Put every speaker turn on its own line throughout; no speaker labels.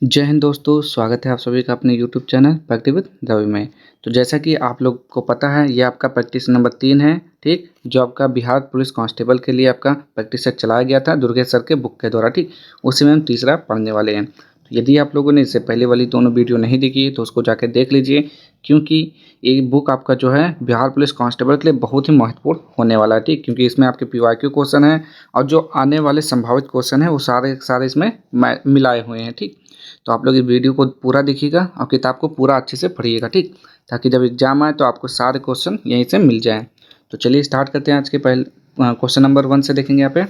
जय हिंद दोस्तों, स्वागत है आप सभी का अपने YouTube channel Pragati with Ravi में। तो जैसा कि आप लोग को पता है, ये आपका प्रैक्टिस नंबर 3 है, ठीक? जो आपका बिहार पुलिस कांस्टेबल के लिए आपका प्रैक्टिस सेट चलाया गया था दुर्गेश सर के बुक के द्वारा, ठीक? उसी में हम तीसरा पढ़ने वाले हैं। तो यदि आप लोगों ने इससे पहले वाली दोनों वीडियो नहीं देखी है तो उसको जाकर देख लीजिए, क्योंकि ये बुक आपका जो है बिहार पुलिस कांस्टेबल के लिए बहुत ही महत्वपूर्ण होने वाला है, ठीक? क्योंकि इसमें आपके पीवाईक्यू क्वेश्चन है और जो आने वाले संभावित क्वेश्चन है वो सारे सारे इसमें मिलाए हुए हैं, ठीक? तो आप लोग इस वीडियो को पूरा देखिएगा और किताब को पूरा अच्छे से पढ़िएगा, ठीक? ताकि जब एग्जाम आए तो आपको सारे क्वेश्चन यहीं से मिल जाएं। तो चलिए स्टार्ट करते हैं। आज के पहले क्वेश्चन नंबर 1 से देखेंगे यहाँ पे,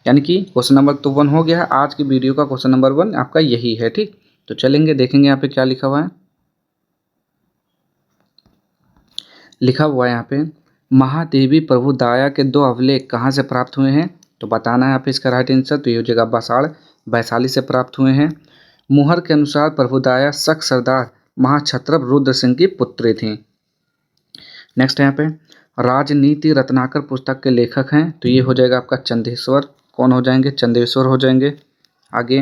यानी कि क्वेश्चन नंबर तो 1 हो गया। आज की वीडियो का क्वेश्चन नंबर 1 आपका यही है, ठीक? तो चलेंगे देखेंगे यहाँ पे क्या लिखा हुआ है। लिखा हुआ है यहाँ पे, महादेवी प्रभु दाया के 2 अभिलेख कहाँ से प्राप्त हुए हैं? तो बताना है यहाँ पे इसका राइट आंसर। तो ये हो जाएगा बासाड़ वैशाली से प्राप्त हुए हैं। मुहर के अनुसार प्रभुदाया शक सरदार महाक्षत्रप रुद्र सिंह की पुत्री थी। नेक्स्ट यहाँ पे, राजनीति रत्नाकर पुस्तक के लेखक हैं, तो ये हो जाएगा आपका चंदेश्वर। कौन हो जाएंगे? चंदेश्वर हो जाएंगे। आगे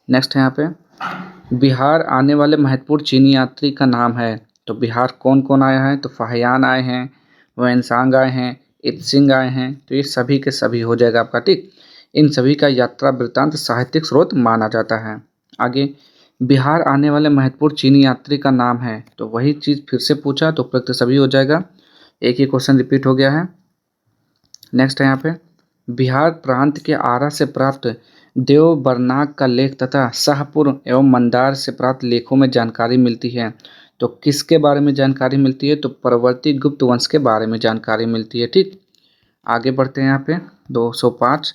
नेक्स्ट है यहाँ पे, बिहार आने वाले महत्वपूर्ण चीनी यात्री का नाम है, तो बिहार कौन कौन आया है? तो फाहियान आए हैं, वैनसांग आए हैं, इत्सिंग आए हैं, तो ये सभी के सभी हो जाएगा आपका, ठीक? इन सभी का यात्रा वृत्तांत साहित्यिक स्रोत माना जाता है। आगे, बिहार आने वाले महत्वपूर्ण चीनी यात्री का नाम है, तो वही चीज़ फिर से पूछा तो उपयुक्त सभी हो जाएगा। एक ही क्वेश्चन रिपीट हो गया है। नेक्स्ट है यहाँ पे, बिहार प्रांत के आरा से प्राप्त देवबरनाग का लेख तथा शाहपुर एवं मंदार से प्राप्त लेखों में जानकारी मिलती है, तो किसके बारे में जानकारी मिलती है? तो परवर्ती गुप्त वंश के बारे में जानकारी मिलती है, ठीक? आगे बढ़ते हैं यहाँ पे 205,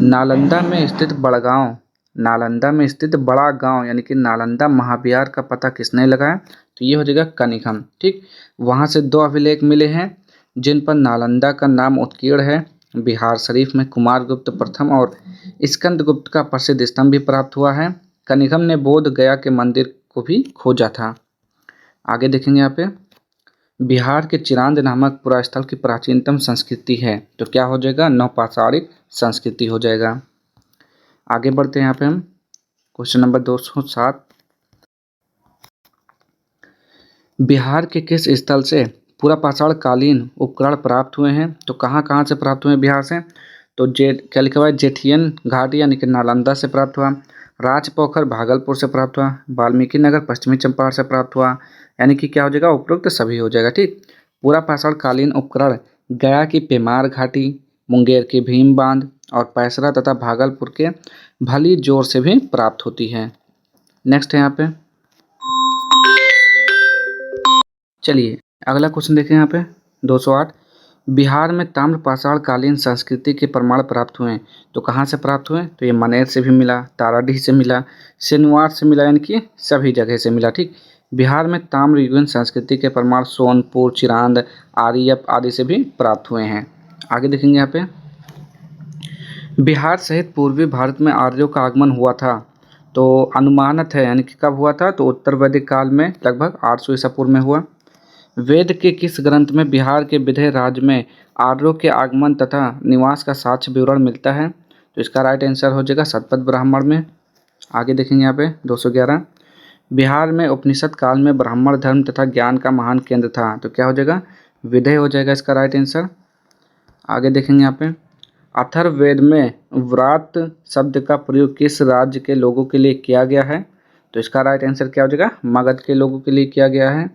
नालंदा में स्थित बड़गांव, नालंदा में स्थित बड़ा गांव यानी कि नालंदा महाविहार का पता किसने लगाया? तो ये हो जाएगा कनिघम, ठीक? वहाँ से 2 अभिलेख मिले हैं जिन पर नालंदा का नाम उत्कीर्ण है। बिहार शरीफ में कुमार गुप्त प्रथम और स्कंद गुप्त का प्रसिद्ध स्तंभ भी प्राप्त हुआ है। कनिघम ने बोध गया के मंदिर को भी खोजा था। आगे देखेंगे यहाँ पे, बिहार के चिरांद नामक पुरास्थल की प्राचीनतम संस्कृति है, तो क्या हो जाएगा? नवपाषाणिक संस्कृति हो जाएगा। आगे बढ़ते हैं यहाँ पे हम क्वेश्चन नंबर 207, बिहार के किस स्थल से पुरापाषाण कालीन उपकरण प्राप्त हुए हैं? तो कहाँ कहाँ से प्राप्त हुए बिहार से? तो क्या लिखा हुआ है? जेठियन घाटी यानी कि नालंदा से प्राप्त हुआ, राजपोखर भागलपुर से प्राप्त हुआ, वाल्मीकि नगर पश्चिमी चंपारण से प्राप्त हुआ, यानी कि क्या हो जाएगा? उपरोक्त सभी हो जाएगा, ठीक? पुरापाषाण कालीन उपकरण गया की पेमार घाटी, मुंगेर के भीम बांध और पैसरा तथा भागलपुर के भली जोर से भी प्राप्त होती है। नेक्स्ट है यहाँ पे, चलिए अगला क्वेश्चन देखें यहाँ पे 208, बिहार में ताम्रपाषाण कालीन संस्कृति के प्रमाण प्राप्त हुए, तो कहाँ से प्राप्त हुए? तो ये मनेर से भी मिला, ताराडीह से मिला, सिनुआर से मिला, यानी कि सभी जगह से मिला, ठीक? बिहार में ताम्रयुगीन संस्कृति के प्रमाण सोनपुर, चिरांद, आरियप आदि से भी प्राप्त हुए हैं। आगे देखेंगे यहाँ पे, बिहार सहित पूर्वी भारत में आर्यों का आगमन हुआ था, तो अनुमानित है, यानी कि कब हुआ था? तो उत्तर वैदिक काल में लगभग 800 ईसा पूर्व में हुआ। वेद के किस ग्रंथ में बिहार के विंध्य राज्य में आर्यों के आगमन तथा निवास का साक्ष्य विवरण मिलता है? तो इसका राइट आंसर हो जाएगा शतपथ ब्राह्मण में। आगे देखेंगे यहाँ पे 211, बिहार में उपनिषद काल में ब्राह्मण धर्म तथा ज्ञान का महान केंद्र था, तो क्या हो जाएगा? विंध्य हो जाएगा इसका राइट आंसर। आगे देखेंगे यहाँ पे, अथर्ववेद में व्रात शब्द का प्रयोग किस राज्य के लोगों के लिए किया गया है? तो इसका राइट आंसर क्या हो जाएगा? मगध के लोगों के लिए किया गया है।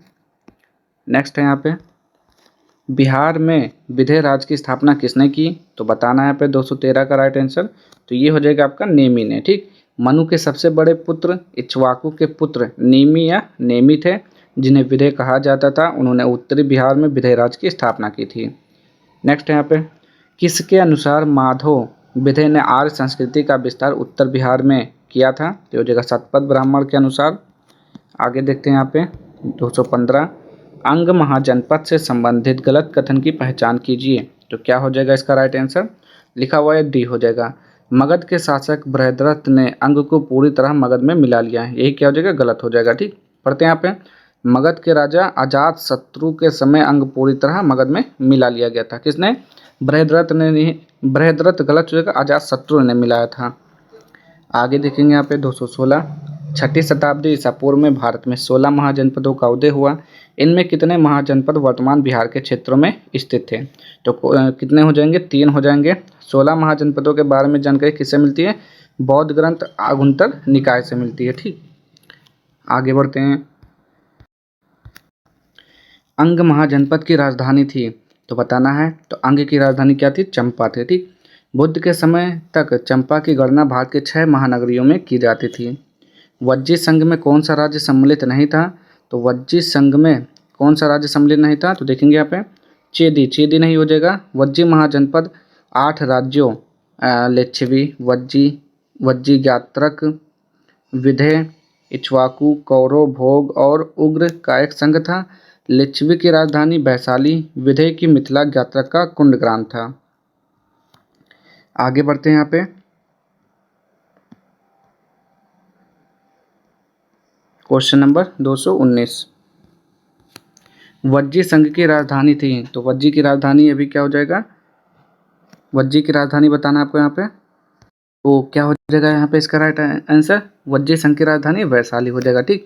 नेक्स्ट है यहाँ पे, बिहार में विंध्य राज्य की स्थापना किसने की? तो बताना है यहाँ पे 213 का राइट आंसर। तो ये हो जाएगा आपका नेमी ने, ठीक? मनु के सबसे बड़े पुत्र इक्ष्वाकु के पुत्र नेमी या नेमी थे, जिन्हें विंध्य कहा जाता था। उन्होंने उत्तरी बिहार में विंध्य राज्य की स्थापना की थी। नेक्स्ट है यहाँ पे, किसके अनुसार माधव विंध्य ने आर्य संस्कृति का विस्तार उत्तर बिहार में किया था? तो हो जाएगा शतपथ ब्राह्मण के अनुसार। आगे देखते हैं यहाँ पे 215, अंग महाजनपद से संबंधित गलत कथन की पहचान कीजिए, तो क्या हो जाएगा इसका राइट आंसर? लिखा हुआ है डी हो जाएगा, मगध के शासक बृहद्रथ ने अंग को पूरी तरह मगध में मिला लिया है, यही क्या हो जाएगा? गलत हो जाएगा, ठीक? पढ़ते हैं यहाँ पे, मगध के राजा अजात शत्रु के समय अंग पूरी तरह मगध में मिला लिया गया था। किसने? बृहद्रथ ने नहीं, बृहद्रथ गलत हो जाएगा, अजात शत्रु ने मिलाया था। आगे देखेंगे यहाँ पे 216, छठी शताब्दी ईसा पूर्व में भारत में 16 महाजनपदों का उदय हुआ। इनमें कितने महाजनपद वर्तमान बिहार के क्षेत्रों में स्थित थे? तो कितने हो जाएंगे? 3 हो जाएंगे। 16 महाजनपदों के बारे में जानकारी किससे मिलती है? बौद्ध ग्रंथ आगुन्तर निकाय से मिलती है। ठीक, आगे बढ़ते हैं। अंग महाजनपद की राजधानी थी, तो बताना है। तो अंग की राजधानी क्या थी? चंपा थी। ठीक, बुद्ध के समय तक चंपा की गणना भारत के 6 महानगरियों में की जाती थी। वज्जी संघ में कौन सा राज्य सम्मिलित नहीं था? तो वज्जी संघ में कौन सा राज्य सम्मिलित नहीं था? तो देखेंगे यहाँ पे चेदी, चेदी नहीं हो जाएगा। वज्जी महाजनपद 8 राज्यों लिच्छवी, वज्जी, वज्जी ज्ञात्रक, विधेय, इक्ष्वाकु, कौरव, भोग और उग्र का एक संघ था। लिच्छवी की राजधानी वैशाली, विधेय की मिथिला, ज्ञात्रक का कुंडग्राम था। आगे बढ़ते हैं यहाँ पे। क्वेश्चन नंबर 219, वज्जी संघ की राजधानी थी, तो वज्जी की राजधानी अभी क्या हो जाएगा? वज्जी की राजधानी बताना है आपको यहाँ पे। तो क्या हो जाएगा यहाँ पे इसका राइट आंसर? वज्जी संघ की राजधानी वैशाली हो जाएगा। ठीक,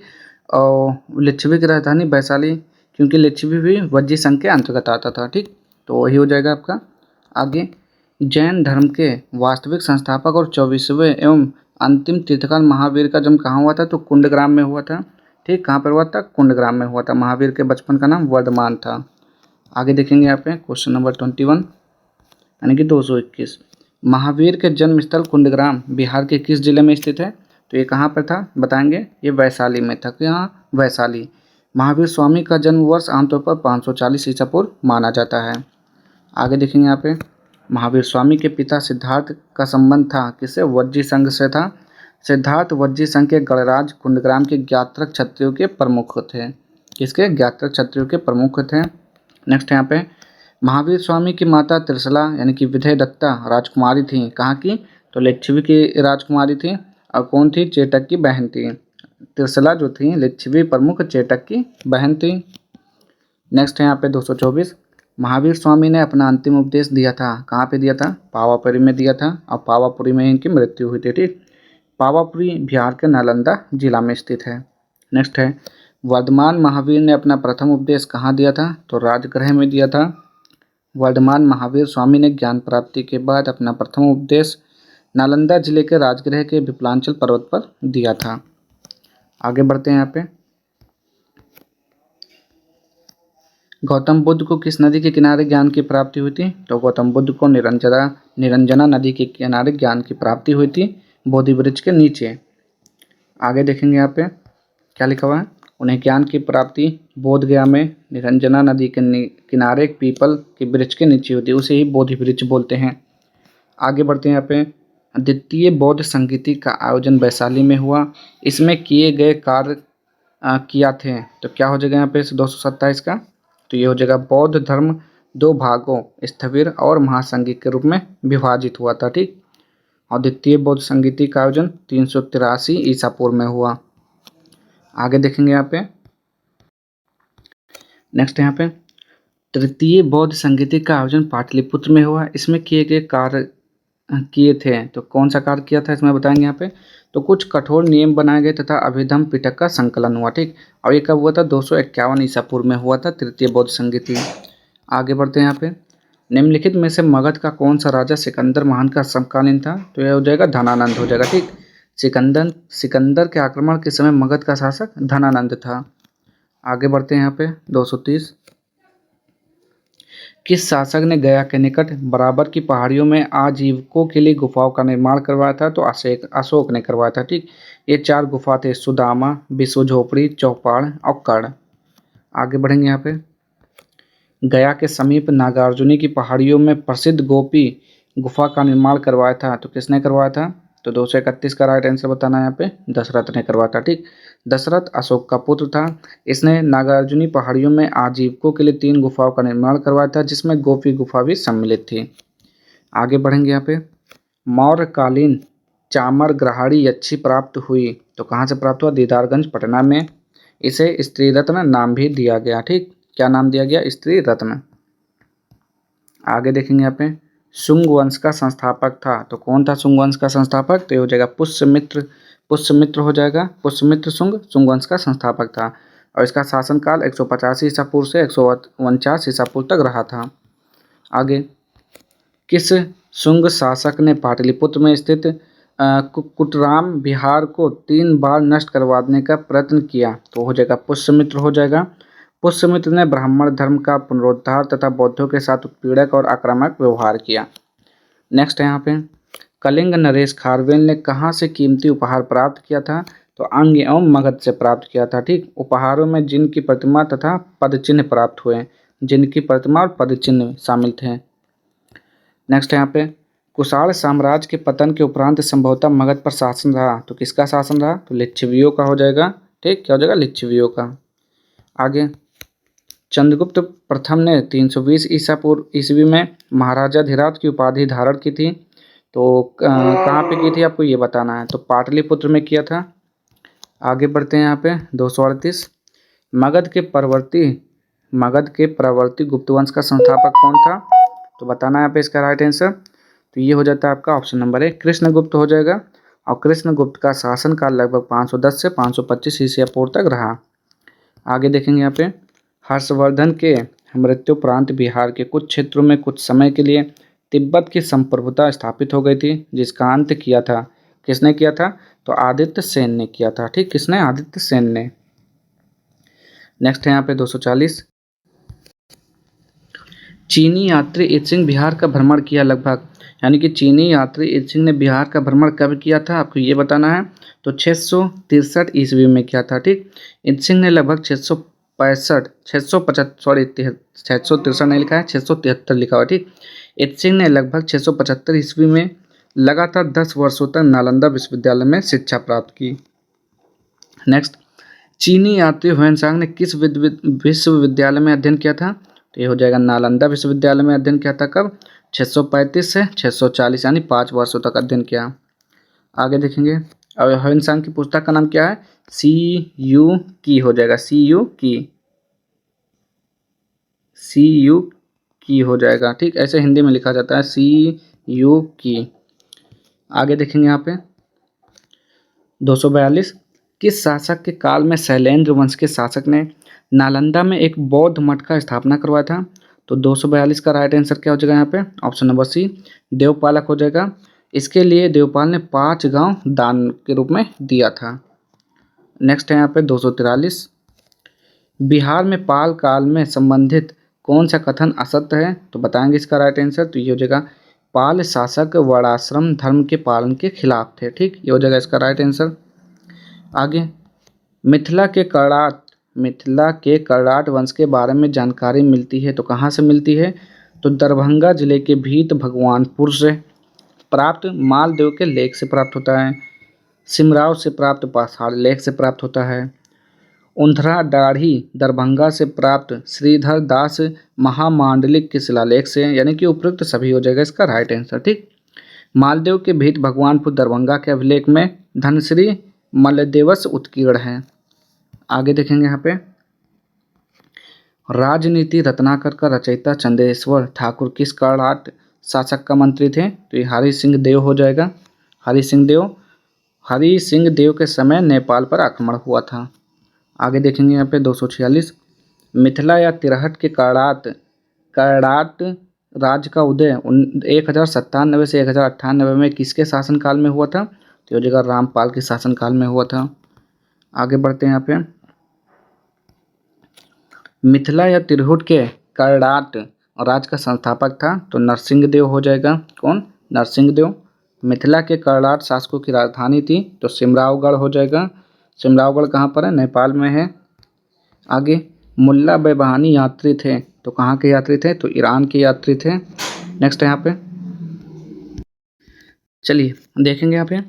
और लिच्छवी की राजधानी वैशाली, क्योंकि लिच्छवी भी वज्जी संघ के अंतर्गत आता था। ठीक, तो वही हो जाएगा आपका। आगे, जैन धर्म के वास्तविक संस्थापक और 24वें एवं अंतिम तीर्थंकर महावीर का जन्म कहाँ हुआ था? तो कुंडग्राम में हुआ था। ठीक, कहाँ पर हुआ था? कुंडग्राम में हुआ था। महावीर के बचपन का नाम वर्धमान था। आगे देखेंगे यहाँ पे क्वेश्चन नंबर 21 यानी कि 221, महावीर के जन्म स्थल कुंडग्राम बिहार के किस जिले में स्थित है? तो ये कहाँ पर था बताएंगे? ये वैशाली में था। यहाँ वैशाली। महावीर स्वामी का जन्म वर्ष आमतौर पर 540 ईसा पूर्व माना जाता है। आगे देखेंगे यहाँ पे, महावीर स्वामी के पिता सिद्धार्थ का संबंध था किससे? वज्जी संघ से था। सिद्धार्थ वज्जी संघ के गणराज कुंडग्राम के ज्ञात्रक क्षत्रियों के प्रमुख थे। किसके? ज्ञात्रक क्षत्रियों के प्रमुख थे। नेक्स्ट यहाँ पे, महावीर स्वामी की माता त्रिशला यानी कि विधेय दत्ता राजकुमारी थी। कहाँ की? तो लिच्छवी की राजकुमारी थी। और कौन थी? चेटक की बहन थी। त्रिशला जो थी लिच्छवी प्रमुख चेटक की बहन थी। नेक्स्ट है यहाँ पे 224, महावीर स्वामी ने अपना अंतिम उपदेश दिया था। कहाँ पे दिया था? पावापुरी में दिया था, और पावापुरी में इनकी मृत्यु हुई थी। ठीक, पावापुरी बिहार के नालंदा जिला में स्थित है। नेक्स्ट है, वर्धमान महावीर ने अपना प्रथम उपदेश कहाँ दिया था? तो राजगृह में दिया था। वर्धमान महावीर स्वामी ने ज्ञान प्राप्ति के बाद अपना प्रथम उपदेश नालंदा जिले के राजगृह के विप्लांचल पर्वत पर दिया था। आगे बढ़ते हैं यहाँ पे, गौतम बुद्ध को किस नदी के किनारे ज्ञान की प्राप्ति हुई थी? तो गौतम बुद्ध को निरंजना नदी के किनारे ज्ञान की प्राप्ति हुई थी, बोधि वृक्ष के नीचे। आगे देखेंगे यहाँ पे क्या लिखा हुआ है, उन्हें ज्ञान की प्राप्ति बोध गया में निरंजना नदी के किनारे एक पीपल के वृक्ष के नीचे हुई थी, उसे ही बोधि वृक्ष बोलते हैं। आगे बढ़ते हैं यहाँ पे, द्वितीय बौद्ध संगीति का आयोजन वैशाली में हुआ। इसमें किए गए कार्य किया थे, तो क्या हो जाएगा यहाँ पे 227 का? तो ये हो जाएगा बौद्ध धर्म 2 भागों स्थविर और महासंगीत के रूप में विभाजित हुआ था। ठीक, और द्वितीय बौद्ध संगीति का आयोजन 383 ईसा पूर्व में हुआ। आगे देखेंगे यहाँ पे, नेक्स्ट यहाँ पे, तृतीय बौद्ध संगीति का आयोजन पाटलिपुत्र में हुआ। इसमें किए गए कार्य किए थे, तो कौन सा कार्य किया था इसमें बताएंगे यहाँ पे। तो कुछ कठोर नियम बनाए गए तथा अभिधम पिटक का संकलन हुआ। ठीक, और ये कब हुआ था? 251 ईसा पूर्व में हुआ था तृतीय बौद्ध संगीति। आगे बढ़ते हैं यहाँ पे, निम्नलिखित में से मगध का कौन सा राजा सिकंदर महान का समकालीन था? तो यह हो जाएगा धनानंद हो जाएगा। ठीक, सिकंदर के आक्रमण के समय मगध का शासक धनानंद था। आगे बढ़ते हैं यहाँ पे 230, किस शासक ने गया के निकट बराबर की पहाड़ियों में आजीविकों के लिए गुफाओं का निर्माण करवाया था? तो अशोक ने करवाया था। ठीक, ये 4 गुफा थे, सुदामा, विश्व झोपड़ी, चौपाड़ और कर्ण। आगे बढ़ेंगे यहाँ पे, गया के समीप नागार्जुनी की पहाड़ियों में प्रसिद्ध गोपी गुफा का निर्माण करवाया था, तो किसने करवाया था? तो 231 का राइट आंसर बताना है यहाँ पे, दशरथ ने करवाया था। ठीक, दशरथ अशोक का पुत्र था। इसने नागार्जुनी पहाड़ियों में आजीविकों के लिए 3 गुफाओं का निर्माण करवाया था, जिसमें गोपी गुफा भी सम्मिलित थी। आगे बढ़ेंगे यहाँ पे, मौर्यकालीन चामर ग्रहाड़ी यक्षी प्राप्त हुई, तो कहाँ से प्राप्त हुआ? दीदारगंज पटना में। इसे स्त्री रत्न नाम भी दिया गया। ठीक, क्या नाम दिया गया? स्त्री रत्न। आगे देखेंगे यहाँ पे, शुंग वंश का संस्थापक था। तो कौन था शुंग वंश का संस्थापक? तो ये हो जाएगा पुष्यमित्र। पुष्यमित्र हो जाएगा, पुष्यमित्र शुंग वंश का संस्थापक था और इसका शासनकाल 185 ईसा पूर्व से 149 ईसा पूर्व तक रहा था। आगे, किस शुंग शासक ने पाटलिपुत्र में स्थित कुटराम विहार को 3 बार नष्ट करवाने का प्रयत्न किया? तो हो जाएगा पुष्यमित्र हो जाएगा। पुष्यमित्र ने ब्राह्मण धर्म का पुनरुद्धार तथा बौद्धों के साथ उत्पीड़क और आक्रामक व्यवहार किया। नेक्स्ट है यहाँ पे, कलिंग नरेश खारवेल ने कहाँ से कीमती उपहार प्राप्त किया था? तो अंग एवं मगध से प्राप्त किया था। ठीक, उपहारों में जिनकी प्रतिमा तथा पदचिन्ह प्राप्त हुए, जिनकी प्रतिमा और पदचिन्ह शामिल थे। नेक्स्ट है यहाँ पे, कुषाण साम्राज्य के पतन के उपरांत संभवतः मगध पर शासन रहा। तो किसका शासन रहा? तो लिच्छवियों का हो जाएगा। ठीक, क्या हो जाएगा? लिच्छवियों का। आगे, चंद्रगुप्त प्रथम ने 320 ईसा पूर्व ईस्वी में महाराजा धीराज की उपाधि धारण की थी। तो कहाँ पे की थी आपको ये बताना है। तो पाटलिपुत्र में किया था। आगे बढ़ते हैं यहाँ पे 238, मगध के परवर्ती गुप्त वंश का संस्थापक कौन था? तो बताना है यहाँ पे इसका राइट आंसर। तो ये हो जाता है आपका ऑप्शन नंबर 1 कृष्णगुप्त हो जाएगा और कृष्णगुप्त का शासनकाल लगभग 510 से 525 ईसा पूर्व तक रहा। आगे देखेंगे यहाँ पे, हर्षवर्धन के मृत्युपरांत बिहार के कुछ क्षेत्रों में कुछ समय के लिए तिब्बत की संप्रभुता स्थापित हो गई थी, जिसका अंत किया था, किसने किया था? तो आदित्य सेन ने किया था। ठीक, किसने? आदित्य सेन ने। नेक्स्ट है यहाँ पे 240, चीनी यात्री इत्सिंग बिहार का भ्रमण किया लगभग, यानी कि चीनी यात्री इत्सिंग ने बिहार का भ्रमण कब किया था आपको ये बताना है। तो 663 ईस्वी में किया था। ठीक, इत्सिंग ने लगभग 663 नहीं लिखा है, 673 लिखा हुआ। ठीक, इत्सिंग ने लगभग 675 ईस्वी में लगातार 10 वर्षों तक नालंदा विश्वविद्यालय में शिक्षा प्राप्त की। नेक्स्ट, चीनी यात्री ह्वेनसांग ने किस विश्वविद्यालय में अध्ययन किया था? तो ये हो जाएगा नालंदा विश्वविद्यालय में अध्ययन किया था। कब? 635 से 640, यानी 5 वर्षों तक अध्ययन किया। आगे देखेंगे, और ह्वेनसांग की पुस्तक का नाम क्या है? CU की हो जाएगा, CU की हो जाएगा। ठीक, ऐसे हिंदी में लिखा जाता है, CU की। आगे देखेंगे यहाँ पे 242, किस शासक के काल में शैलेंद्र वंश के शासक ने नालंदा में एक बौद्ध मठ का स्थापना करवाया था? तो 242 का राइट आंसर क्या हो जाएगा यहाँ पे? ऑप्शन नंबर C देवपालक हो जाएगा। इसके लिए देवपाल ने 5 गांव दान के रूप में दिया था। नेक्स्ट है यहाँ पे 243, बिहार में पाल काल में संबंधित कौन सा कथन असत्य है? तो बताएंगे इसका राइट आंसर। तो ये हो जाएगा, पाल शासक वर्णाश्रम धर्म के पालन के खिलाफ थे। ठीक, ये हो जाएगा इसका राइट आंसर। आगे, मिथिला के कर्राट वंश के बारे में जानकारी मिलती है, तो कहाँ से मिलती है? तो दरभंगा जिले के भीत भगवानपुर से प्राप्त मालदेव के लेख से प्राप्त होता है, सिमराव से प्राप्त पाषाण लेख से प्राप्त होता है, उंधरा दाढ़ी दरभंगा से प्राप्त श्रीधर दास महामांडलिक के शिलालेख से, यानी कि उपयुक्त सभी हो जाएगा इसका राइट आंसर। ठीक, मालदेव के भीत भगवानपुर दरभंगा के अभिलेख में धनश्री मलदेवस उत्कीर्ण है। आगे देखेंगे यहाँ पे, राजनीति रत्नाकर का रचयिता चंदेश्वर ठाकुर किस कर्नाट शासक का मंत्री थे? तो ये हरि सिंह देव हो जाएगा। हरि सिंह देव के समय नेपाल पर आक्रमण हुआ था। आगे देखेंगे यहाँ पे 246, मिथिला या तिरहट के कर्नाट राज्य का उदय 1097 से 1098 में किसके शासनकाल में हुआ था? तो ये जगह रामपाल के शासनकाल में हुआ था। आगे बढ़ते हैं यहाँ पे, मिथिला या तिरहुट के कर्नाट राज्य का संस्थापक था? तो नरसिंहदेव हो जाएगा। कौन? नरसिंहदेव। मिथिला के कर्नाट शासकों की राजधानी थी? तो सिमरावगढ़ हो जाएगा। सिमरावगढ़ कहाँ पर है? नेपाल में है। आगे, मुल्ला बेबहानी यात्री थे, तो कहाँ के यात्री थे? तो ईरान के यात्री थे। नेक्स्ट यहाँ पे चलिए देखेंगे यहाँ पे,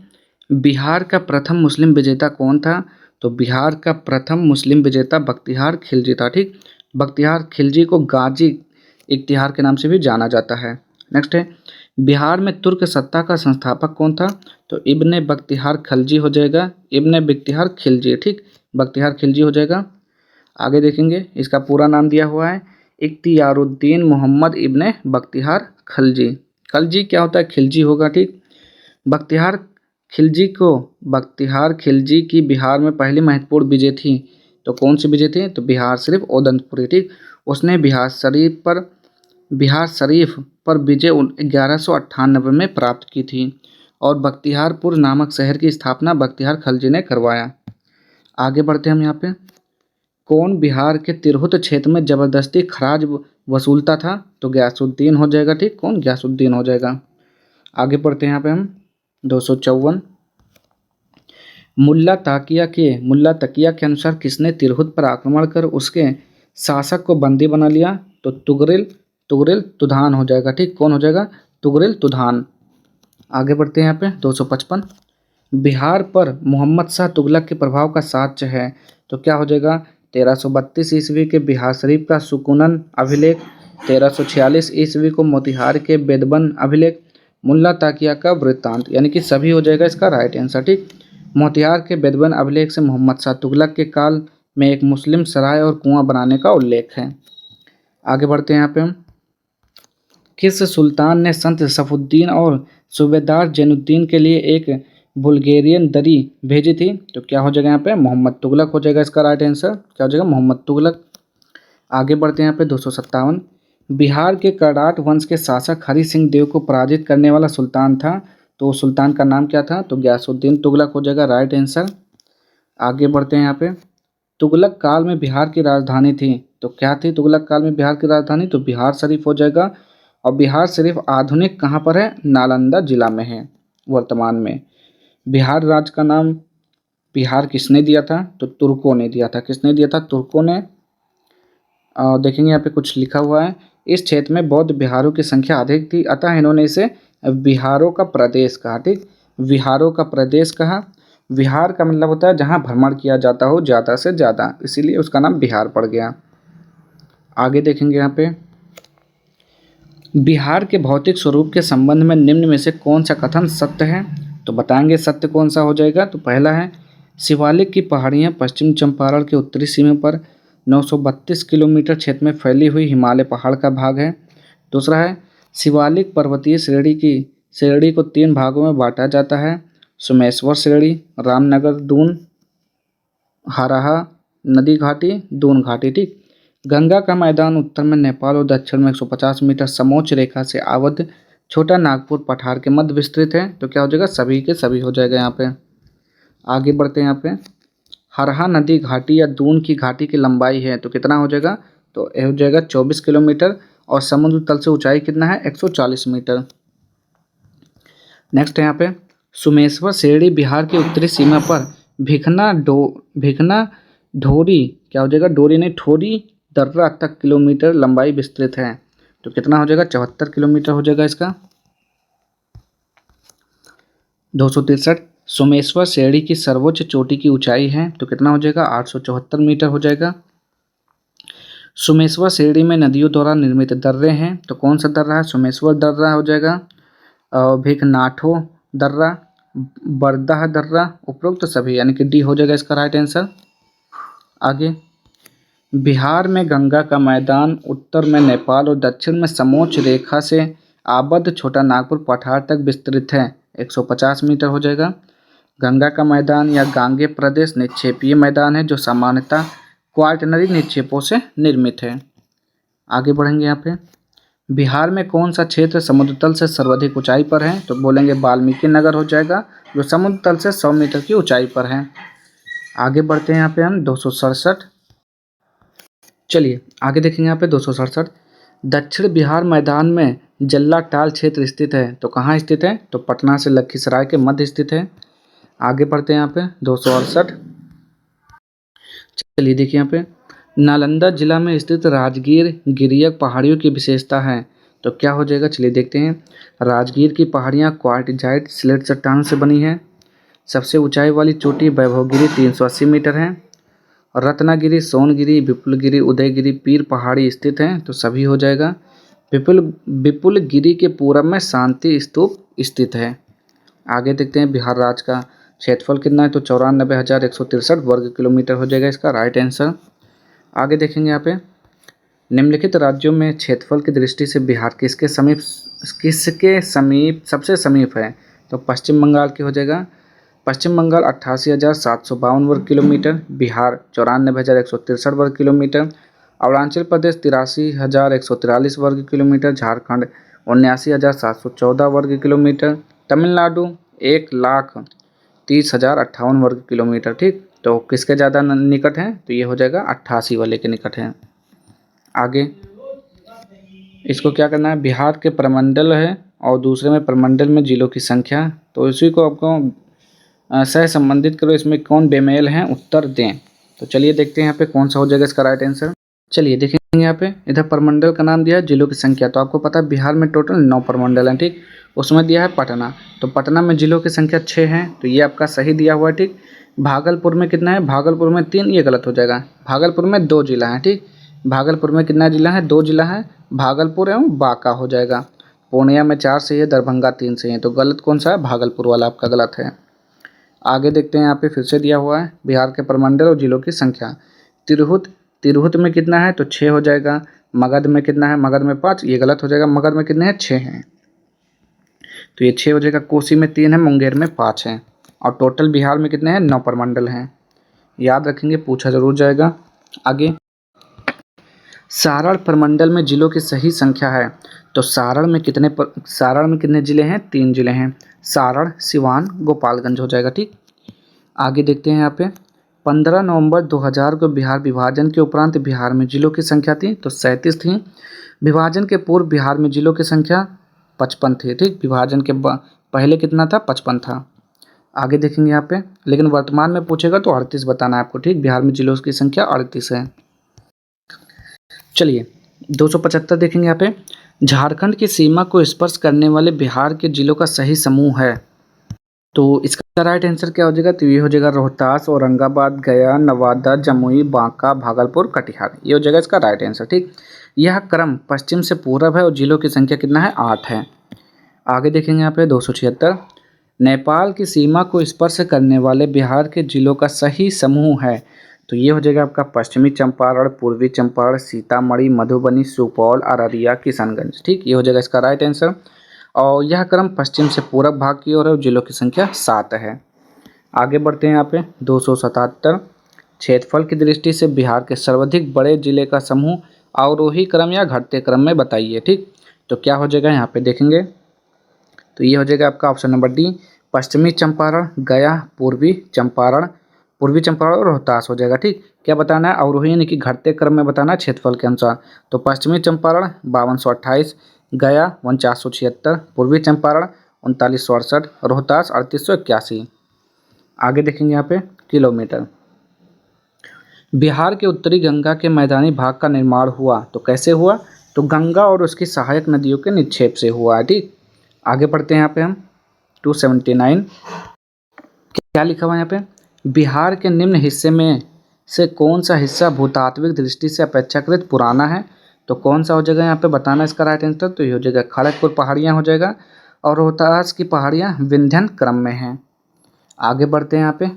बिहार का प्रथम मुस्लिम विजेता कौन था? तो बिहार का प्रथम मुस्लिम विजेता बख्तियार खिलजी था। ठीक, बख्तियार खिलजी को गाजी इख्तियार के नाम से भी जाना जाता है। नेक्स्ट है, बिहार में तुर्क सत्ता का संस्थापक कौन था? तो इब्ने बख्तियार खिलजी हो जाएगा। इब्ने बख्तियार खिलजी। ठीक, बख्तियार खिलजी हो जाएगा। आगे देखेंगे, इसका पूरा नाम दिया हुआ है इख्तियारुद्दीन मोहम्मद इब्ने बख्तियार खिलजी। खलजी क्या होता है, खिलजी होगा, ठीक। बख्तियार बख्तियार खिलजी की बिहार में पहली महत्वपूर्ण विजय थी, तो कौन सी विजय थी, तो बिहार शरीफ ओदनपुरी, ठीक। उसने बिहार शरीफ पर विजय 1198 में प्राप्त की थी और बख्तियारपुर नामक शहर की स्थापना बख्तियार खलजी ने करवाया। आगे बढ़ते हैं हम यहाँ पे। कौन बिहार के तिरहुत क्षेत्र में जबरदस्ती खराज वसूलता था, तो गयासुद्दीन हो जाएगा, ठीक। कौन, गयासुद्दीन हो जाएगा। आगे बढ़ते हैं यहाँ पे हम। 254, मुल्ला तकिया के अनुसार किसने तिरहुत पर आक्रमण कर उसके शासक को बंदी बना लिया, तो तुगरिल तुधान हो जाएगा, ठीक। कौन हो जाएगा, तुगरिल तुधान। आगे बढ़ते हैं यहाँ पे। 255, बिहार पर मोहम्मद शाह तुगलक के प्रभाव का साक्ष्य है, तो क्या हो जाएगा, 1332 ईस्वी के बिहार शरीफ का सुकुनन अभिलेख, 1346 ईस्वी को मोतिहार के बेदबन अभिलेख, मुल्ला ताकिया का वृत्तांत, यानी कि सभी हो जाएगा इसका राइट आंसर, ठीक। मोतिहार के बेदबन अभिलेख से मोहम्मद शाह तुगलक के काल में एक मुस्लिम सराय और कुआं बनाने का उल्लेख है। आगे बढ़ते हैं यहाँ पे हम। किस सुल्तान ने संत सफुद्दीन और सूबेदार जैनुद्दीन के लिए एक बुल्गेरियन दरी भेजी थी, तो क्या हो जाएगा यहाँ पे, मोहम्मद तुगलक हो जाएगा इसका राइट आंसर, क्या हो जाएगा, मोहम्मद तुगलक। आगे बढ़ते हैं यहाँ पे। 257, बिहार के कर्नाट वंश के शासक हरि सिंह देव को पराजित करने वाला सुल्तान था, तो सुल्तान का नाम क्या था, तो गयासुद्दीन तुगलक हो जाएगा राइट आंसर। आगे बढ़ते हैं यहाँ पे। तुगलक काल में बिहार की राजधानी थी, तो क्या थी तुगलक काल में बिहार की राजधानी, तो बिहार शरीफ हो जाएगा। और बिहार शरीफ आधुनिक कहाँ पर है, नालंदा जिला में है वर्तमान में। बिहार राज्य का नाम बिहार किसने दिया था, तो तुर्कों ने दिया था। किसने दिया था, तुर्कों ने। देखेंगे यहाँ पे कुछ लिखा हुआ है, इस क्षेत्र में बौद्ध बिहारों की संख्या अधिक थी, अतः इन्होंने इसे बिहारों का प्रदेश कहा, ठीक। बिहारों का प्रदेश कहा। बिहार का मतलब होता है जहाँ भ्रमण किया जाता हो ज़्यादा से ज़्यादा, इसीलिए उसका नाम बिहार पड़ गया। आगे देखेंगे यहाँ पे। बिहार के भौतिक स्वरूप के संबंध में निम्न में से कौन सा कथन सत्य है, तो बताएंगे सत्य कौन सा हो जाएगा। तो पहला है, शिवालिक की पहाड़ियाँ पश्चिम चंपारण के उत्तरी सीमा पर 932 किलोमीटर क्षेत्र में फैली हुई हिमालय पहाड़ का भाग है। दूसरा है, शिवालिक पर्वतीय श्रेणी को 3 भागों में बांटा जाता है, सोमेश्वर श्रेणी, रामनगर दून, हराहा नदी घाटी, दून घाटी, ठीक। गंगा का मैदान उत्तर में नेपाल और दक्षिण में 150 मीटर समोच्च रेखा से आबद्ध छोटा नागपुर पठार के मध्य विस्तृत है, तो क्या हो जाएगा, सभी के सभी हो जाएगा यहाँ पे। आगे बढ़ते हैं यहाँ पे। हरहा नदी घाटी या दून की घाटी की लंबाई है, तो कितना हो जाएगा, तो यह हो जाएगा 24 किलोमीटर और समुद्र तल से ऊंचाई कितना है, 140 मीटर। नेक्स्ट है यहाँ पे, सुमेश्वर श्रेणी बिहार की उत्तरी सीमा पर भिखना ढोरी, क्या हो जाएगा, डोरी नहीं ठोरी दर्रा तक किलोमीटर लंबाई विस्तृत है, तो कितना हो जाएगा, 74 किलोमीटर हो जाएगा इसका। 263, सोमेश्वर श्रेणी की सर्वोच्च चोटी की ऊंचाई है, तो कितना हो जाएगा, 874 मीटर हो जाएगा। सोमेश्वर श्रेणी में नदियों द्वारा निर्मित दर्रे हैं, तो कौन सा दर्रा है, सोमेश्वर दर्रा हो जाएगा, भिखनाठो दर्रा, बरदाह दर्रा, उपरोक्त सभी, यानी कि डी हो जाएगा इसका राइट आंसर। आगे, बिहार में गंगा का मैदान उत्तर में नेपाल और दक्षिण में समोच्च रेखा से आबद्ध छोटा नागपुर पठार तक विस्तृत है, 150 मीटर हो जाएगा। गंगा का मैदान या गांगे प्रदेश निक्षेपीय मैदान है जो सामान्यतः क्वार्टनरी निक्षेपों से निर्मित है। आगे बढ़ेंगे यहाँ पे। बिहार में कौन सा क्षेत्र समुद्र तल से सर्वाधिक ऊंचाई पर है, तो बोलेंगे वाल्मीकि नगर हो जाएगा, जो समुद्र तल से 100 मीटर की ऊंचाई पर है। आगे बढ़ते हैं यहाँ पे हम। 267, चलिए आगे देखेंगे यहाँ पे। 267, दक्षिण बिहार मैदान में जल्लाटाल क्षेत्र स्थित है, तो कहाँ स्थित है, तो पटना से लखीसराय के मध्य स्थित है। आगे बढ़ते हैं यहाँ पे। 268, चलिए देखिए यहाँ पे, नालंदा जिला में स्थित राजगीर गिरियक पहाड़ियों की विशेषता है, तो क्या हो जाएगा, चलिए देखते हैं। राजगीर की पहाड़ियाँ क्वार्टजाइट स्लेट चट्टान से बनी है। सबसे ऊंचाई वाली चोटी वैभवगिरी 380 मीटर है। रत्नागिरी, सोनगिरी, विपुलगिरी, उदयगिरी पीर पहाड़ी स्थित हैं, तो सभी हो जाएगा। विपुलगिरी के पूरब में शांति स्तूप स्थित है। आगे देखते हैं बिहार राज्य का क्षेत्रफल कितना है, तो 94,163 वर्ग किलोमीटर हो जाएगा इसका राइट आंसर। आगे देखेंगे यहाँ पे। निम्नलिखित राज्यों में क्षेत्रफल की दृष्टि से बिहार किसके समीप सबसे समीप है? तो पश्चिम बंगाल की हो जाएगा। पश्चिम बंगाल 88,752 वर्ग किलोमीटर, बिहार 94,163 वर्ग किलोमीटर, अरुणाचल प्रदेश 83,143 वर्ग किलोमीटर, झारखंड 79,714 वर्ग किलोमीटर, तमिलनाडु 1,30,058 वर्ग किलोमीटर। ठीक, तो किसके ज़्यादा निकट हैं? तो ये हो जाएगा 88 वाले के निकट हैं। आगे इसको क्या करना है? बिहार के प्रमंडल है और दूसरे में प्रमंडल में जिलों की संख्या, तो इसी को आपको सह संबंधित करो। इसमें कौन बेमेल हैं? उत्तर दें। तो चलिए देखते हैं यहाँ पे कौन सा हो जाएगा इसका राइट आंसर। चलिए देखेंगे यहाँ पे, इधर प्रमंडल का नाम दिया है, जिलों की संख्या। तो आपको पता है बिहार में टोटल 9 प्रमंडल हैं। ठीक, उसमें दिया है पटना, तो पटना में जिलों की संख्या 6 हैं, तो ये आपका सही दिया हुआ है। ठीक, भागलपुर में कितना है? भागलपुर में 3, ये गलत हो जाएगा। भागलपुर में 2 जिला हैं। ठीक, भागलपुर में कितना जिला है? 2 जिला है, भागलपुर एवं बांका हो जाएगा। पूर्णिया में 4 सही है, दरभंगा 3 सही है, तो गलत कौन सा है? भागलपुर वाला आपका गलत है। आगे देखते हैं, यहाँ पे फिर से दिया हुआ है बिहार के प्रमंडल और जिलों की संख्या। तिरहुत में कितना है? तो 6 हो जाएगा। मगध में कितना है? मगध में 5, ये गलत हो जाएगा। मगध में कितने हैं? 6 हैं, तो ये 6 हो जाएगा। कोसी में 3 है, मुंगेर में 5 हैं, और टोटल बिहार में कितने हैं? 9 प्रमंडल हैं। याद रखेंगे, पूछा जरूर जाएगा। आगे सारण प्रमंडल में जिलों की सही संख्या है, तो सारण में कितने जिले हैं? 3 जिले हैं, सारण, सिवान, गोपालगंज हो जाएगा। ठीक, आगे देखते हैं यहाँ पे 15 नवंबर 2000 को बिहार विभाजन के उपरांत बिहार में जिलों की संख्या थी, तो 37 थी। विभाजन के पूर्व बिहार में जिलों की संख्या 55 थी। ठीक, विभाजन के पहले कितना था? 55 था। आगे देखेंगे यहाँ पे, लेकिन वर्तमान में पूछेगा तो 38 बताना है आपको। ठीक, बिहार में जिलों की संख्या 38 है। चलिए 275 देखेंगे यहाँ पे, झारखंड की सीमा को स्पर्श करने वाले बिहार के जिलों का सही समूह है, तो इसका राइट आंसर क्या हो जाएगा? तो ये हो जाएगा रोहतास, औरंगाबाद, गया, नवादा, जमुई, बांका, भागलपुर, कटिहार, ये हो जाएगा इसका राइट आंसर। ठीक, यह क्रम पश्चिम से पूरब है और जिलों की संख्या कितना है? 8 है। आगे देखेंगे यहाँ पे 276, नेपाल की सीमा को स्पर्श करने वाले बिहार के जिलों का सही समूह है, तो ये हो जाएगा आपका पश्चिमी चंपारण, पूर्वी चंपारण, सीतामढ़ी, मधुबनी, सुपौल, अररिया, किशनगंज। ठीक, ये हो जाएगा इसका राइट आंसर, और यह क्रम पश्चिम से पूरब भाग की ओर है और जिलों की संख्या 7 है। आगे बढ़ते हैं यहाँ पे 277, क्षेत्रफल की दृष्टि से बिहार के सर्वाधिक बड़े जिले का समूह अवरोही क्रम या घटते क्रम में बताइए। ठीक, तो क्या हो जाएगा यहाँ पे देखेंगे, तो ये हो जाएगा आपका ऑप्शन नंबर डी, पश्चिमी चंपारण, गया, पूर्वी चंपारण और रोहतास हो जाएगा। ठीक, क्या बताना है? अवरोही यानी कि घटते क्रम में बताना है क्षेत्रफल के अनुसार। तो पश्चिमी चंपारण 5228, गया 4976, पूर्वी चंपारण 3968, रोहतास 3881। आगे देखेंगे यहाँ पे किलोमीटर। बिहार के उत्तरी गंगा के मैदानी भाग का निर्माण हुआ, तो कैसे हुआ? तो गंगा और उसकी सहायक नदियों के निक्षेप से हुआ है। ठीक, आगे बढ़ते हैं यहाँ पे हम 279, क्या लिखा हुआ है यहाँ पे, बिहार के निम्न हिस्से में से कौन सा हिस्सा भूतात्विक दृष्टि से अपेक्षाकृत पुराना है, तो कौन सा हो जाएगा यहाँ पे बताना इसका राइट आंसर। तो ये हो जाएगा खड़गपुर पहाड़ियाँ हो जाएगा, और रोहतास की पहाड़ियाँ विंध्यन क्रम में हैं। आगे बढ़ते हैं यहाँ पे,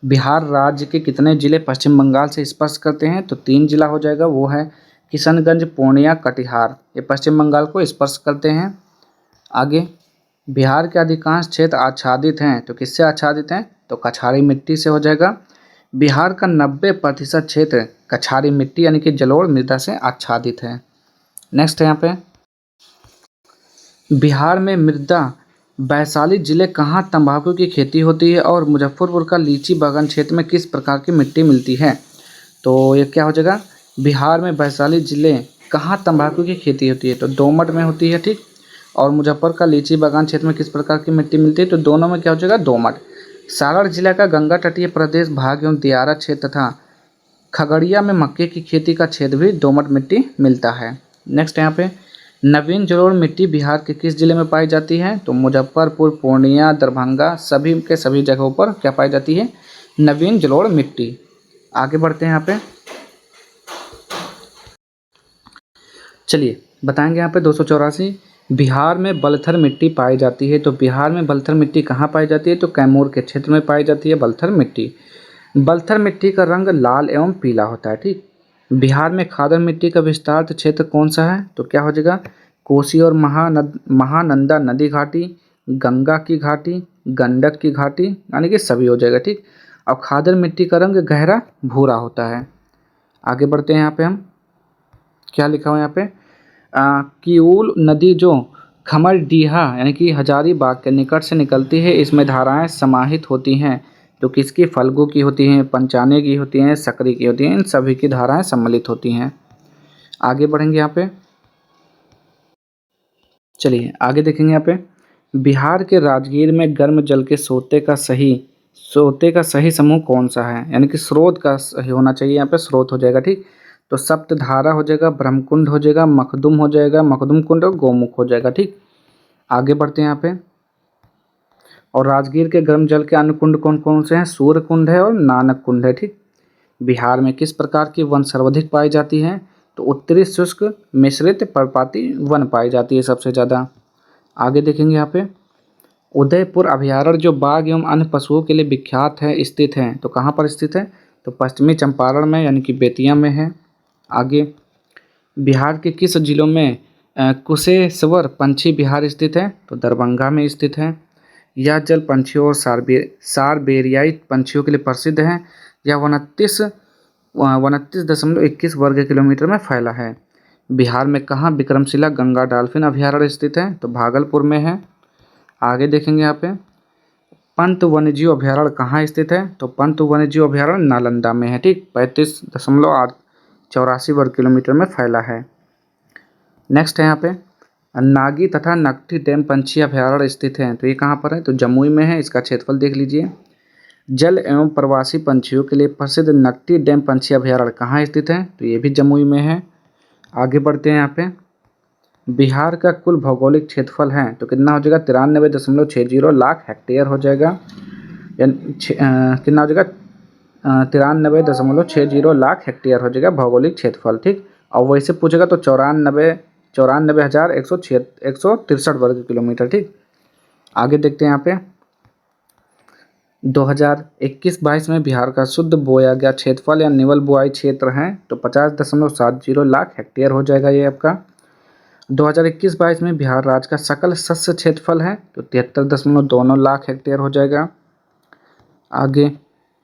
बिहार राज्य के कितने जिले पश्चिम बंगाल से स्पर्श करते हैं, तो 3 जिला हो जाएगा, वो है किशनगंज, पूर्णिया, कटिहार, ये पश्चिम बंगाल को स्पर्श करते हैं। आगे बिहार के अधिकांश क्षेत्र आच्छादित हैं, तो किससे आच्छादित हैं? तो कछारी मिट्टी से हो जाएगा। बिहार का 90% क्षेत्र कछारी मिट्टी यानी कि जलोढ़ मृदा से आच्छादित है। नेक्स्ट है यहाँ पे, बिहार में मृदा वैशाली जिले कहाँ तंबाकू की खेती होती है और मुजफ्फरपुर का लीची बागान क्षेत्र में किस प्रकार की मिट्टी मिलती है, तो ये क्या हो जाएगा, बिहार में वैशाली जिले कहाँ तंबाकू की खेती होती है, तो दोमट में होती है। ठीक, और मुजफ्फरपुर का लीची बागान क्षेत्र में किस प्रकार की मिट्टी मिलती है, तो दोनों में क्या हो जाएगा? दोमट। सारण जिला का गंगा तटीय प्रदेश भाग एवं दियारा क्षेत्र तथा खगड़िया में मक्के की खेती का क्षेत्र भी दोमट मिट्टी मिलता है। नेक्स्ट यहाँ पे, नवीन जलोढ़ मिट्टी बिहार के किस जिले में पाई जाती है, तो मुजफ्फरपुर, पूर्णिया, दरभंगा, सभी के सभी जगहों पर क्या पाई जाती है? नवीन जलोढ़ मिट्टी। आगे बढ़ते हैं यहाँ पे, चलिए बताएंगे यहाँ पे 284, बिहार में बलथर मिट्टी पाई जाती है, तो बिहार में बलथर मिट्टी कहाँ पाई जाती है, तो कैमूर के क्षेत्र में पाई जाती है बलथर मिट्टी। बलथर मिट्टी का रंग लाल एवं पीला होता है। ठीक, बिहार में खादर मिट्टी का विस्तारित क्षेत्र कौन सा है? तो क्या हो जाएगा? कोसी और महानंदा नदी घाटी, गंगा की घाटी, गंडक की घाटी, यानी कि सभी हो जाएगा। ठीक। अब खादर मिट्टी का रंग गहरा भूरा होता है। आगे बढ़ते हैं। यहाँ पे हम क्या लिखा हुआ है यहाँ पे? किऊल नदी जो खमरडीहा यानी कि हजारीबाग के निकट से निकलती है, इसमें धाराएं समाहित होती हैं। तो किसकी? फल्गु की होती हैं, पंचाने की होती हैं, सकरी की होती हैं, इन सभी की धाराएं सम्मिलित होती हैं। आगे बढ़ेंगे यहाँ पे। चलिए आगे देखेंगे यहाँ पे। बिहार के राजगीर में गर्म जल के सोते का सही समूह कौन सा है? यानी कि स्रोत का सही होना चाहिए, यहाँ पे स्रोत हो जाएगा। ठीक। तो सप्तधारा हो जाएगा, ब्रह्मकुंड हो जाएगा, मखदुम हो जाएगा, मखदुम कुंड और गोमुख हो जाएगा। ठीक। आगे बढ़ते हैं यहाँ पे। और राजगीर के गर्म जल के अन्य कुंड कौन कौन से हैं? सूर्य कुंड है और नानक कुंड है। ठीक। बिहार में किस प्रकार की वन सर्वाधिक पाई जाती है? तो उत्तरी शुष्क मिश्रित पर्णपाती वन पाई जाती है सबसे ज़्यादा। आगे देखेंगे यहाँ पे। उदयपुर अभयारण्य जो बाघ एवं अन्य पशुओं के लिए विख्यात है, स्थित है, तो कहाँ पर स्थित है? तो पश्चिमी चंपारण में, यानी कि बेतिया में है। आगे बिहार के किस जिलों में कुशेश्वर पंछी विहार स्थित है? तो दरभंगा में स्थित है। यह जल पंछियों और सारबेरियाई पंछियों के लिए प्रसिद्ध है। यह 29.21 वर्ग किलोमीटर में फैला है। बिहार में कहाँ विक्रमशिला गंगा डॉल्फिन अभयारण्य स्थित है? तो भागलपुर में है। आगे देखेंगे यहाँ पे। पंत वन्यजीव अभयारण्य कहाँ स्थित है? तो पंत वन्यजीव अभयारण्य नालंदा में है। ठीक। 35.84 वर्ग किलोमीटर में फैला है। नेक्स्ट है यहाँ पे। नागी तथा नकटी डैम पंछी अभयारण्य स्थित हैं, तो ये कहाँ पर है? तो जमुई में है। इसका क्षेत्रफल देख लीजिए। जल एवं प्रवासी पंछियों के लिए प्रसिद्ध नकटी डैम पंछी अभयारण्य कहाँ स्थित है? तो ये भी जमुई में है। आगे बढ़ते हैं यहाँ पे। बिहार का कुल भौगोलिक क्षेत्रफल है तो कितना हो जाएगा? 93.60 लाख हेक्टेयर हो जाएगा। कितना हो जाएगा? 93.60 लाख हेक्टेयर हो जाएगा भौगोलिक क्षेत्रफल। ठीक। और वैसे पूछेगा तो 94,163 वर्ग किलोमीटर। ठीक। आगे देखते हैं यहाँ पे। 2021-22 में बिहार का शुद्ध बोया गया क्षेत्रफल या निवल बुआई क्षेत्र है तो 50.70 लाख हेक्टेयर हो जाएगा ये आपका। 2021-22 में बिहार राज्य का सकल शस्य क्षेत्रफल है तो 73.29 लाख हेक्टेयर हो जाएगा। आगे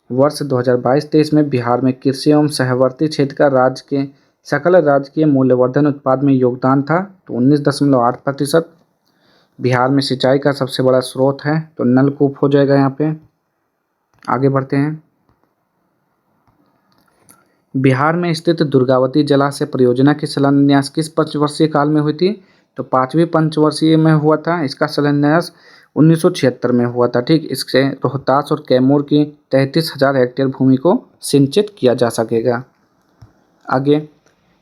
वर्ष 2022-23 में बिहार में कृषि एवं सहवर्ती क्षेत्र का राज्य के सकल राजकीय मूल्यवर्धन उत्पाद में योगदान था तो 19.8%। बिहार में सिंचाई का सबसे बड़ा स्रोत है तो नलकूप हो जाएगा यहाँ पे। आगे बढ़ते हैं। बिहार में स्थित दुर्गावती जलाशय परियोजना की शिलान्यास किस पंचवर्षीय काल में हुई थी? तो 5वीं पंचवर्षीय में हुआ था। इसका शिलान्यास 1976 में हुआ था। ठीक। इससे रोहतास और कैमूर की 33,000 हेक्टेयर भूमि को सिंचित किया जा सकेगा। आगे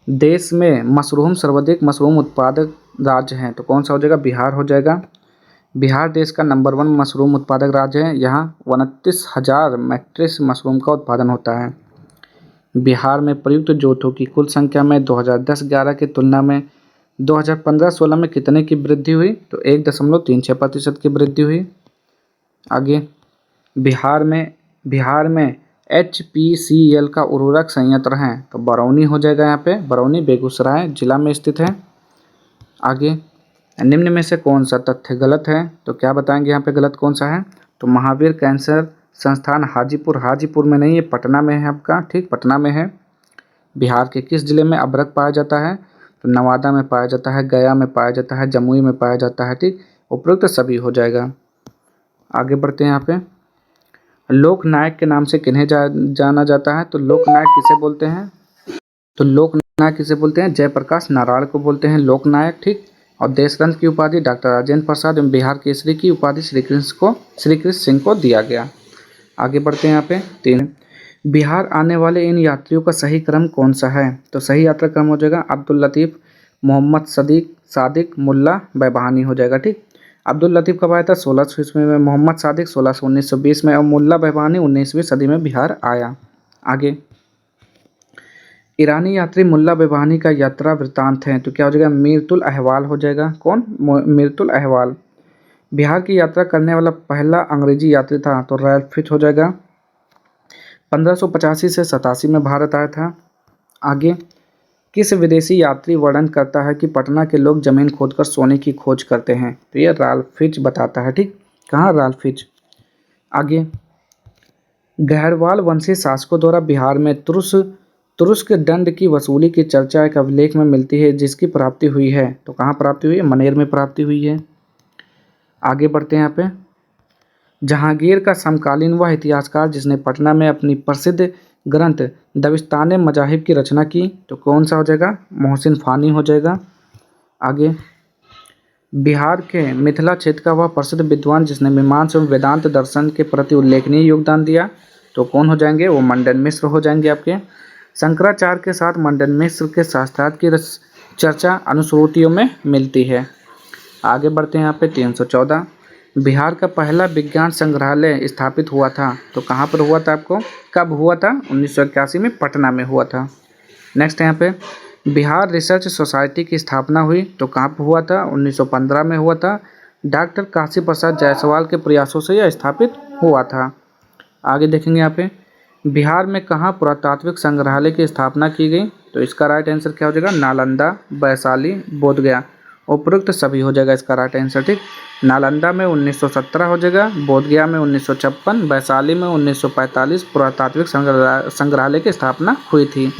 देश में सर्वाधिक मशरूम उत्पादक राज्य हैं तो कौन सा हो जाएगा? बिहार हो जाएगा। बिहार देश का नंबर 1 मशरूम उत्पादक राज्य है। यहाँ 29,000 मैट्रिक मशरूम का उत्पादन होता है। बिहार में प्रयुक्त जोतों की कुल संख्या में 2010-11 की तुलना में 2015-16 में कितने की वृद्धि हुई? तो 1.36% की वृद्धि हुई। आगे बिहार में HPCL का उर्वरक संयंत्र है तो बरौनी हो जाएगा। यहाँ पे बरौनी बेगूसराय जिला में स्थित है। आगे निम्न में से कौन सा तथ्य गलत है? तो क्या बताएंगे यहाँ पे गलत कौन सा है? तो महावीर कैंसर संस्थान हाजीपुर में नहीं है, पटना में है आपका। ठीक। पटना में है। बिहार के किस जिले में अभ्रक पाया जाता है? तो नवादा में पाया जाता है, गया में पाया जाता है, जमुई में पाया जाता है। ठीक। उपरोक्त सभी हो जाएगा। आगे बढ़ते हैं यहाँ पे। लोकनायक के नाम से किन्हें जाना जाता है? तो लोकनायक किसे बोलते हैं? तो लोकनायक किसे बोलते हैं? जयप्रकाश नारायण को बोलते हैं लोकनायक। ठीक। और देशरत्न की उपाधि डॉक्टर राजेंद्र प्रसाद एवं बिहार केसरी की उपाधि श्रीकृष्ण सिंह को दिया गया। आगे बढ़ते हैं यहाँ पे। 3 बिहार आने वाले इन यात्रियों का सही क्रम कौन सा है? तो सही यात्रा क्रम हो जाएगा अब्दुल लतीफ़, मोहम्मद सादिक, मुल्ला बैबहानी हो जाएगा। ठीक। अब्दुल लतीफ़ कब आया था? 1600 ईस्वी में। मोहम्मद सादिक 1619-20 में और मुल्ला बैबहानी 19वीं सदी में बिहार आया। आगे ईरानी यात्री मुल्ला बैबहानी का यात्रा वृत्तांत है तो क्या हो जाएगा? मीरतुल अहवाल हो जाएगा। कौन? मीरतुल अहवाल। बिहार की यात्रा करने वाला पहला अंग्रेजी यात्री था तो रैल्फ फिच हो जाएगा। 1585 से 87 में भारत आया था। आगे, किस विदेशी यात्री वर्णन करता है कि पटना के लोग जमीन खोदकर सोने की खोज करते हैं? तो ये राल्फ फिच बताता है। ठीक, कहाँ? Ralph Fitch. आगे, गहरवाल वंशी शासकों द्वारा बिहार में तुरुस्क दंड की वसूली की चर्चा एक अभिलेख में मिलती है जिसकी प्राप्ति हुई है। तो कहाँ प्राप्ति हुई है? मनेर में प्राप्ति हुई है। आगे बढ़ते हैं यहाँ पे। जहांगीर का समकालीन वह इतिहासकार जिसने पटना में अपनी प्रसिद्ध ग्रंथ दबिस्तान मजाहिब की रचना की। तो कौन सा हो जाएगा? मोहसिन फानी हो जाएगा। आगे, बिहार के मिथिला क्षेत्र का वह प्रसिद्ध विद्वान जिसने मीमांसा एवं वेदांत दर्शन के प्रति उल्लेखनीय योगदान दिया। तो कौन हो जाएंगे? वो मंडन मिश्र हो जाएंगे आपके। शंकराचार्य के साथ मंडन मिश्र के शास्त्रार्थ की चर्चा अनुश्रुतियों में मिलती है। आगे बढ़ते हैं यहाँ पे 314। बिहार का पहला विज्ञान संग्रहालय स्थापित हुआ था। तो कहाँ पर हुआ था? आपको कब हुआ था? 1981 में पटना में हुआ था। नेक्स्ट यहाँ पे, बिहार रिसर्च सोसाइटी की स्थापना हुई। तो कहाँ पर हुआ था? 1915 में हुआ था। डॉक्टर काशी प्रसाद जायसवाल के प्रयासों से यह स्थापित हुआ था। आगे देखेंगे यहाँ पे, बिहार में कहाँ पुरातात्विक संग्रहालय की स्थापना की गई? तो इसका राइट आंसर क्या हो जाएगा? नालंदा, वैशाली, बोधगया। उपरोक्त सभी हो जाएगा इसका राइट आंसर। ठीक, नालंदा में 1917 हो जाएगा, बोधगया में 1956, वैशाली में 1945 पुरातात्विक संग्रहालय की स्थापना हुई थी।